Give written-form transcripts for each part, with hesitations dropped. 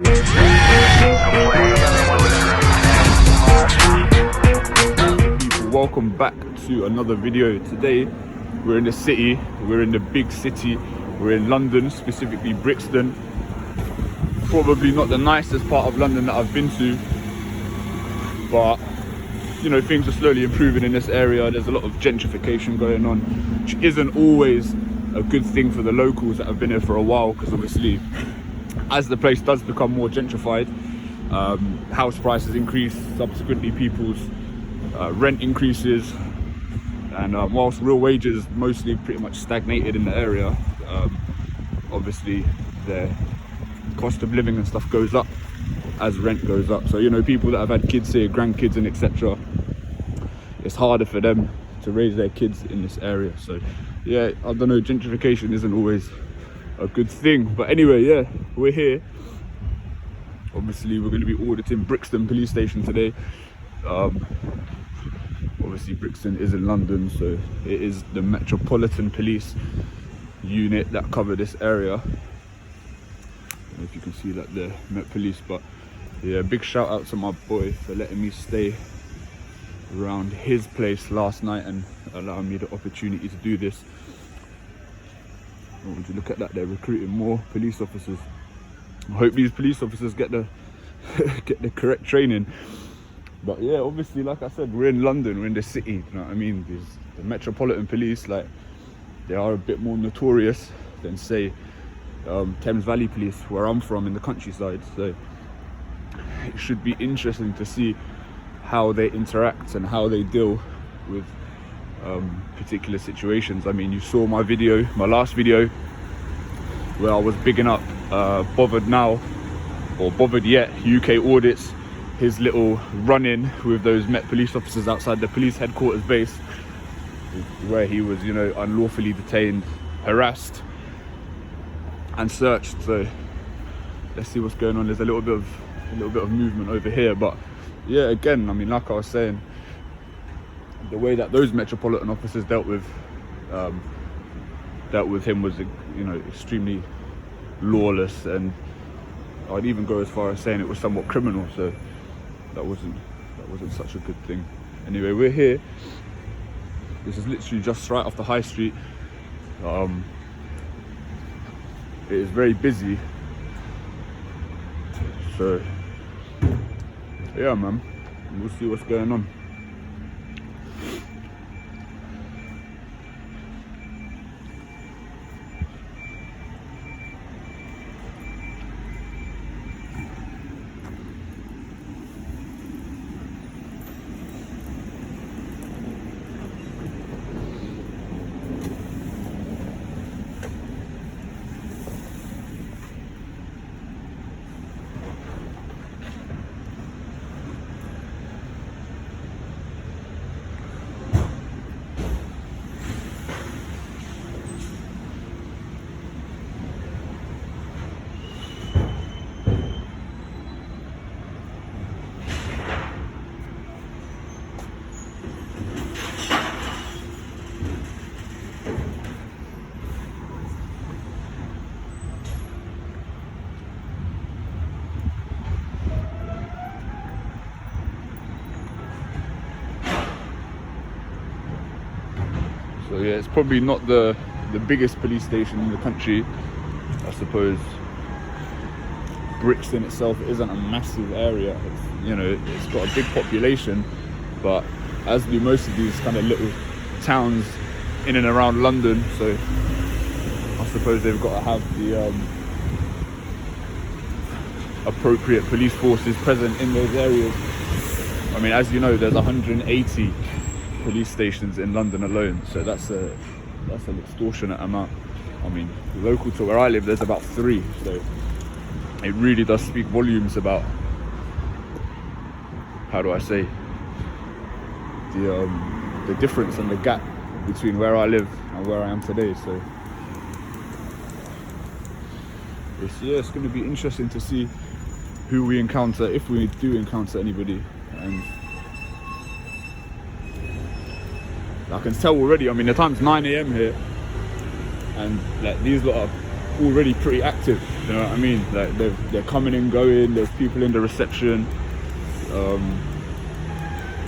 People, welcome back to another video. Today we're in the city, we're in the big city, we're in London, specifically Brixton. Probably not the nicest part of London that I've been to, but you know, things are slowly improving in this area. There's a lot of gentrification going on, which isn't always a good thing for the locals that have been here for a while, because obviously as the place does become more gentrified, house prices increase, subsequently people's rent increases, and whilst real wages mostly pretty much stagnated in the area, obviously the cost of living and stuff goes up as rent goes up. So you know, people that have had kids here, grandkids and etc., it's harder for them to raise their kids in this area. So yeah, I don't know, gentrification isn't always a good thing. But anyway, yeah, we're here. Obviously we're going to be auditing Brixton police station today. Obviously Brixton is in London, so it is the Metropolitan Police unit that cover this area. I don't know if you can see that there, Met Police. But yeah, big shout out to my boy for letting me stay around his place last night and allowing me the opportunity to do this. Would you look at that, they're recruiting more police officers. I hope these police officers get the get the correct training. But yeah, obviously, like I said, we're in London, we're in the city, you know what I mean? The Metropolitan Police, like, they are a bit more notorious than say Thames Valley Police, where I'm from, in the countryside. So it should be interesting to see how they interact and how they deal with particular situations. I mean, you saw my video, my last video, where I was bigging up Bothered Now, or Bothered Yet, UK Audits, his little run-in with those Met police officers outside the police headquarters base, where he was, you know, unlawfully detained, harassed and searched. So let's see what's going on. There's a little bit of movement over here. But yeah, again, I mean, like I was saying, the way that those Metropolitan officers dealt with him was, you know, extremely lawless, and I'd even go as far as saying it was somewhat criminal. So that wasn't such a good thing. Anyway, we're here. This is literally just right off the high street. It is very busy. So yeah, man, we'll see what's going on. So yeah, it's probably not the biggest police station in the country. I suppose Brixton itself isn't a massive area. It's, you know, it's got a big population, but as do most of these kind of little towns in and around London, so I suppose they've got to have the appropriate police forces present in those areas. I mean, as you know, there's 180 police stations in London alone, so that's an extortionate amount. I mean, local to where I live, there's about 3, so it really does speak volumes about, how do I say, the difference and the gap between where I live and where I am today. So it's going to be interesting to see who we encounter, if we do encounter anybody. And I can tell already, I mean, the time's 9 AM here, and like, these lot are already pretty active. you know what I mean? Like they're coming and going. There's people in the reception.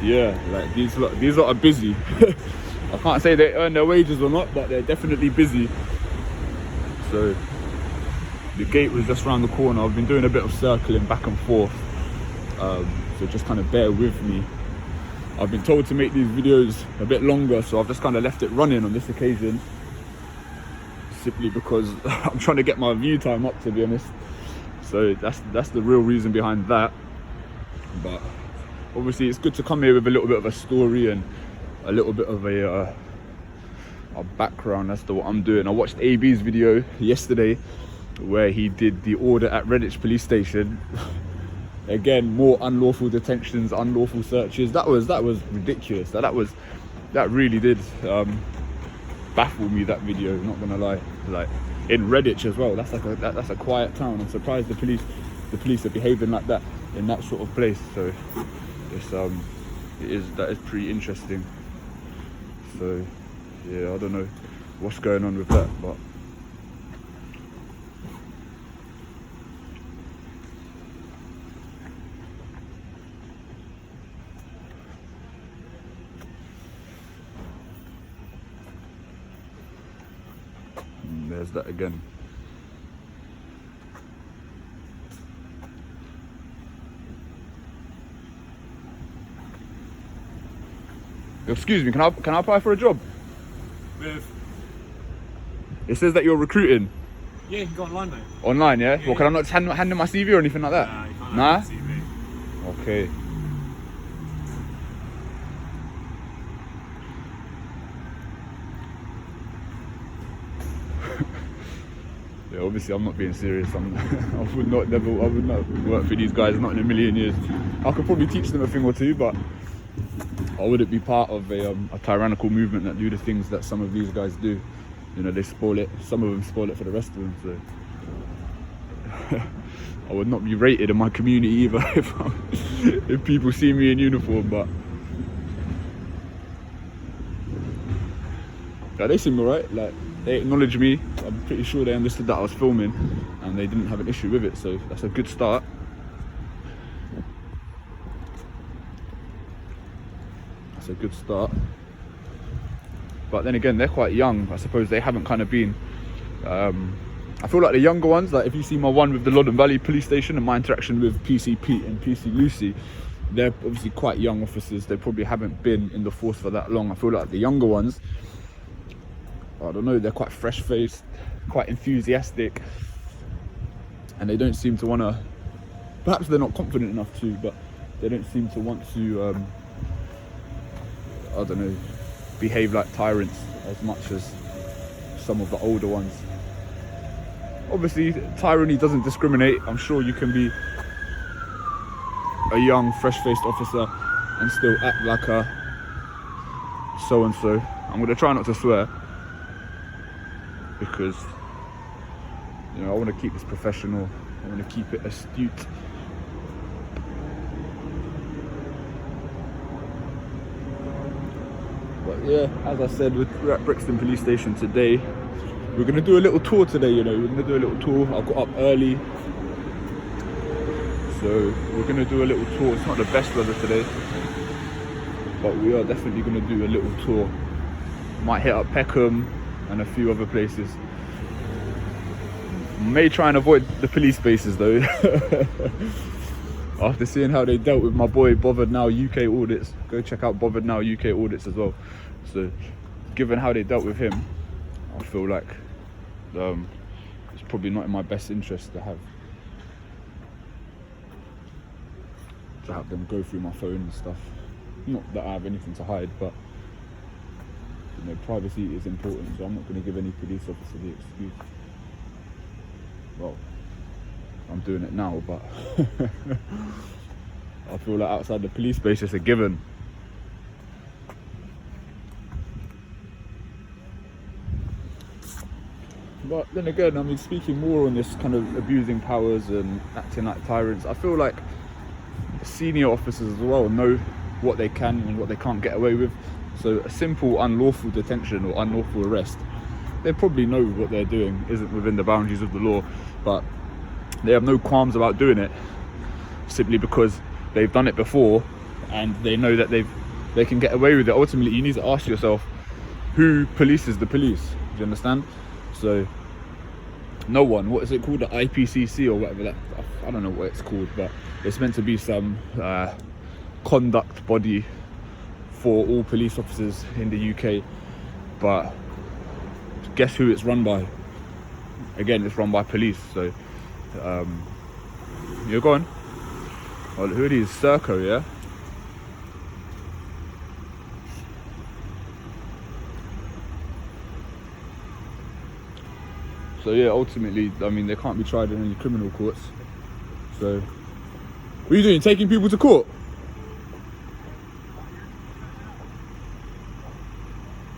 Yeah, like these lot are busy. I can't say they earn their wages or not, but they're definitely busy. So the gate was just around the corner. I've been doing a bit of circling back and forth, so just kind of bear with me. I've been told to make these videos a bit longer, so I've just kind of left it running on this occasion, simply because I'm trying to get my view time up, to be honest. So that's the real reason behind that. But obviously it's good to come here with a little bit of a story and a little bit of a background as to what I'm doing. I watched AB's video yesterday where he did the audit at Redditch police station. Again, more unlawful detentions, unlawful searches. That was ridiculous. That really did baffle me, that video, not gonna lie. Like in Redditch as well, that's a quiet town. I'm surprised the police are behaving like that in that sort of place. So that is pretty interesting. So yeah, I don't know what's going on with that, but there's that again. Excuse me, can I apply for a job? It says that you're recruiting. Yeah, you can go online, mate. Online, yeah? Yeah, Well, can I not just hand in my CV or anything like that? Nah, you can't Nah? have a CV. Okay. Yeah, obviously I'm not being serious. I would not work for these guys, not in a million years. I could probably teach them a thing or two, but I wouldn't be part of a tyrannical movement that do the things that some of these guys do. You know, they spoil it. Some of them spoil it for the rest of them. So I would not be rated in my community either if people see me in uniform. But yeah, they seem alright. Like they acknowledge me. I'm pretty sure they understood that I was filming, and they didn't have an issue with it. So that's a good start. A good start, but then again, they're quite young. I suppose they haven't kind of been I feel like the younger ones, like if you see my one with the Loddon Valley police station and my interaction with PC Pete and PC Lucy, they're obviously quite young officers. They probably haven't been in the force for that long. I feel like the younger ones, I don't know, they're quite fresh faced, quite enthusiastic, and they don't seem to want to, perhaps they're not confident enough to, but they don't seem to want to I don't know, behave like tyrants as much as some of the older ones. Obviously, tyranny doesn't discriminate. I'm sure you can be a young, fresh-faced officer and still act like a so-and-so. I'm going to try not to swear because, you know, I want to keep this professional. I want to keep it astute. But yeah, as I said, we're at Brixton police station today. We're going to do a little tour today, you know, we're going to do a little tour. I got up early, so we're going to do a little tour. It's not the best weather today, but we are definitely going to do a little tour. Might hit up Peckham and a few other places. May try and avoid the police bases though. After seeing how they dealt with my boy Bothered Now UK Audits, go check out Bothered Now UK Audits as well. So, given how they dealt with him, I feel like it's probably not in my best interest to have them go through my phone and stuff. Not that I have anything to hide, but you know, privacy is important. So I'm not going to give any police officer the excuse. Well, I'm doing it now, but I feel like outside the police base it's a given. But then again, I mean, speaking more on this kind of abusing powers and acting like tyrants, I feel like senior officers as well know what they can and what they can't get away with. So a simple unlawful detention or unlawful arrest, they probably know what they're doing isn't within the boundaries of the law, but they have no qualms about doing it, simply because they've done it before and they know that they can get away with it. Ultimately, you need to ask yourself, who polices the police? Do you understand? So no one. What is it called? The IPCC or whatever that, I don't know what it's called, but it's meant to be some conduct body for all police officers in the UK. But guess who it's run by? Again, it's run by police. So you're going. Oh, who are these? Serco, yeah. So yeah, ultimately, I mean, they can't be tried in any criminal courts. So, what are you doing? Taking people to court?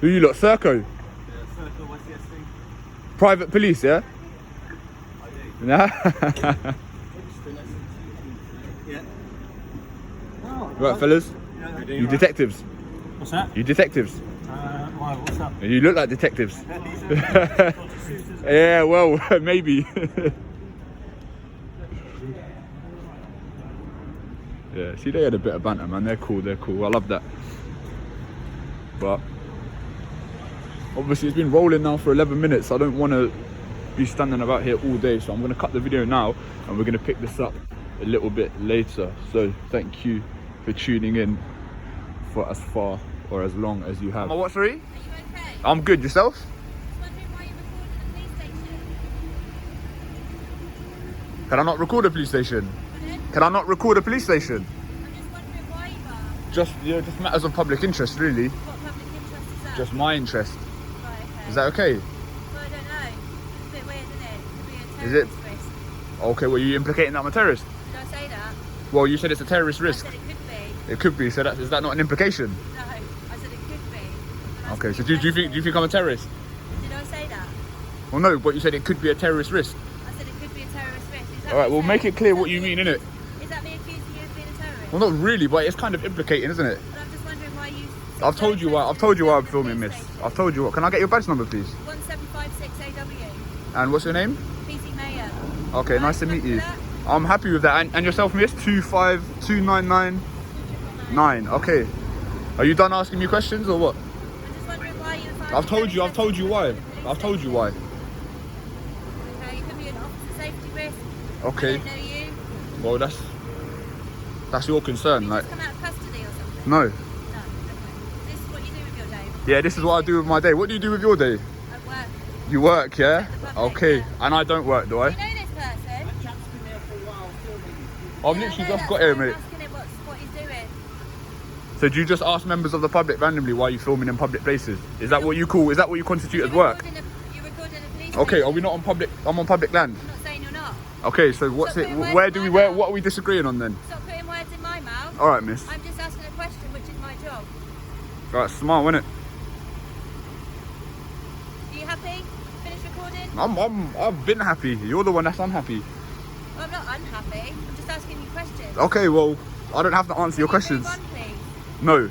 Who you lot? Serco? Yeah, Circle, what's the thing? Private police, yeah? Nah. Yeah. Oh, Right, fellas? Yeah, You detectives? what's that? You detectives? Why, what's up? You look like detectives. Yeah, well, maybe. Yeah, see, they had a bit of banter, man. They're cool, they're cool. I love that. But obviously it's been rolling now for 11 minutes. I don't want to be standing about here all day, so I'm going to cut the video now and we're going to pick this up a little bit later. So thank you for tuning in for as far or as long as you have. What, sorry? Are you okay? I'm good. Yourself? Just wondering why you recorded at the police station. Can I not record a police station? Pardon? Can I not record a police station? I'm just wondering why you are. Just matters of public interest, really. What public interest is that? Just my interest. Right, okay. Is that okay? Well, I don't know. It's a bit weird, isn't it? It could be a Is it? terrorist risk. Okay, well, you implicating that I'm a terrorist? Did I say that? Well, you said it's a terrorist risk. I said it could be. It could be. So is that not an implication? No, I said it could be. I'm Okay. So asking do you think I'm a terrorist? Did I say that? Well, no. But you said it could be a terrorist risk. I said it could be a terrorist risk. Is that All right. what Well, you make said? it clear Is what that you me mean, innit? Is that me accusing you of being a terrorist? Well, not really, but it's kind of implicating, isn't it? But I'm just wondering why you... I've told you why. I've told you why I'm filming, miss. I've told you what. Can I get your badge number, please? 1756 AW. And what's your name? PC Mayor. Okay. Nice to meet you. That? I'm happy with that. And yourself, miss? 252999. Okay. Are you done asking me questions or what? I'm just wondering why you... I've told you why. I've told you why. Okay, you could be an officer safety risk. Okay. I don't know you. Well, that's your concern, You like. just come out of custody or something? No. No. Okay. This is what you do with your day. Yeah, this is what I do with my day. What do you do with your day? At work. You work, yeah? The public, Okay. yeah. And I don't work, do I? Do you know this person? I've Yeah, literally I know, just that's got why here, I'm mate. asking him what he's doing. So do you just ask members of the public randomly why you filming in public places? Is that what you constitute as work? You're recording a police Okay, station. are we not on public? I'm on public land. I'm not saying you're not. Okay, so Stop putting words in my mouth. what are we disagreeing on then? Stop putting words in my mouth. All right, miss. I'm just asking a question, which is my job. All right, smart, wasn't it? Are you happy? Finish recording? I've been happy. You're the one that's unhappy. Well, I'm not unhappy. I'm just asking you questions. Okay, well, I don't have to answer your Can you questions. move on, please? No.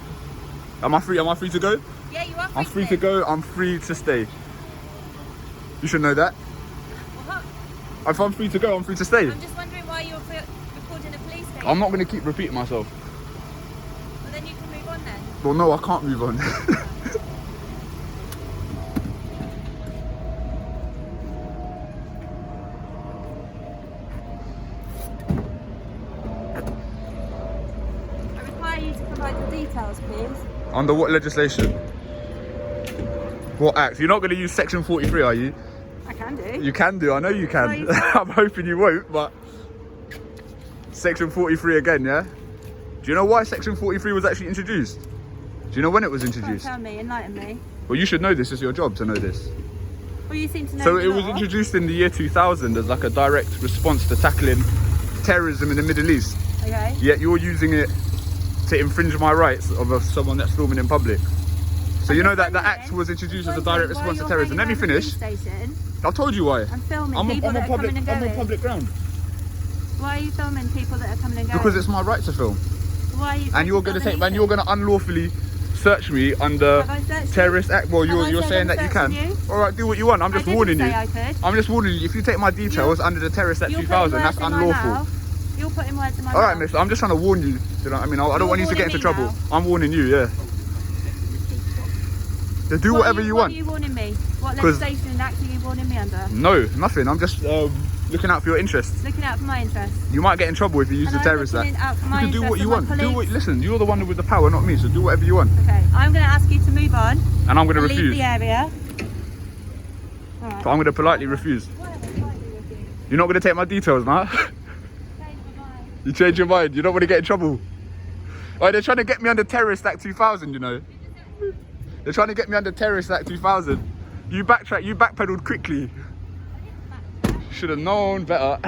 Am I free? Am I free to go? Yeah, you are free. I'm free to go. I'm free to stay. You should know that. Well, If I'm free to go, I'm free to stay. I'm just wondering why you're recording a police station. I'm not going to keep repeating myself. Well, then you can move on then. Well, no, I can't move on. I require you to provide the details, please. Under what legislation? What act? You're not going to use Section 43, are you? I can do. You can do. I know you can. Right. I'm hoping you won't, but Section 43 again, yeah? Do you know why Section 43 was actually introduced? Do you know when it was Can't introduced? tell me, enlighten me. Well, you should know this. It's your job to know this. Well, you seem to know So the it was law. introduced in the year 2000 as like a direct response to tackling terrorism in the Middle East. Okay. Yet you're using it to infringe my rights of someone that's filming in public. So you know that the act was introduced as a direct response to terrorism. Let me finish. I've told you why. I'm filming people that are coming and I'm going. on public ground. Why are you filming people that are coming and going? Because it's my right to film. Why are you And you're going to unlawfully search me under Have I searched you? terrorist act. Well, Have I you're said saying I'm that you can. searching you? All right, do what you want. I'm just I didn't warning say you. I could. I'm just warning you. If you take my details under the terrorist act You're 2000, putting that's words in my unlawful. mouth. You're putting words in my All right, mouth. miss. I'm just trying to warn you. Do you know what I mean? I don't You're want you to get into warning trouble. me I'm warning you. Yeah. So do whatever you What want. are you warning me? What 'Cause- legislation and act are you warning me under? No, nothing. I'm just looking out for your interests. Looking out for my interests. You might get in trouble if you use And the I'm terrorist looking act. out for You my can do what interests you and want. my Do what. colleagues. Listen, you're the one with the power, not me. So do whatever you want. Okay, I'm going to ask you to move on And I'm going to and leave refuse. the area. Alright. So I'm going to politely refuse. You're not going to take my details now. You change your mind. You don't want to get in trouble. Oh, they're trying to get me under Terrorist Act 2000, you know. They're trying to get me under Terrorist Act 2000. You backtrack, you backpedaled quickly. Should have known better.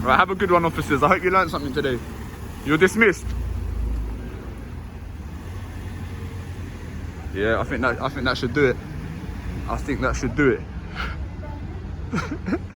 Right, have a good one, officers. I hope you learned something today. You're dismissed. Yeah, I think that should do it. I think that should do it.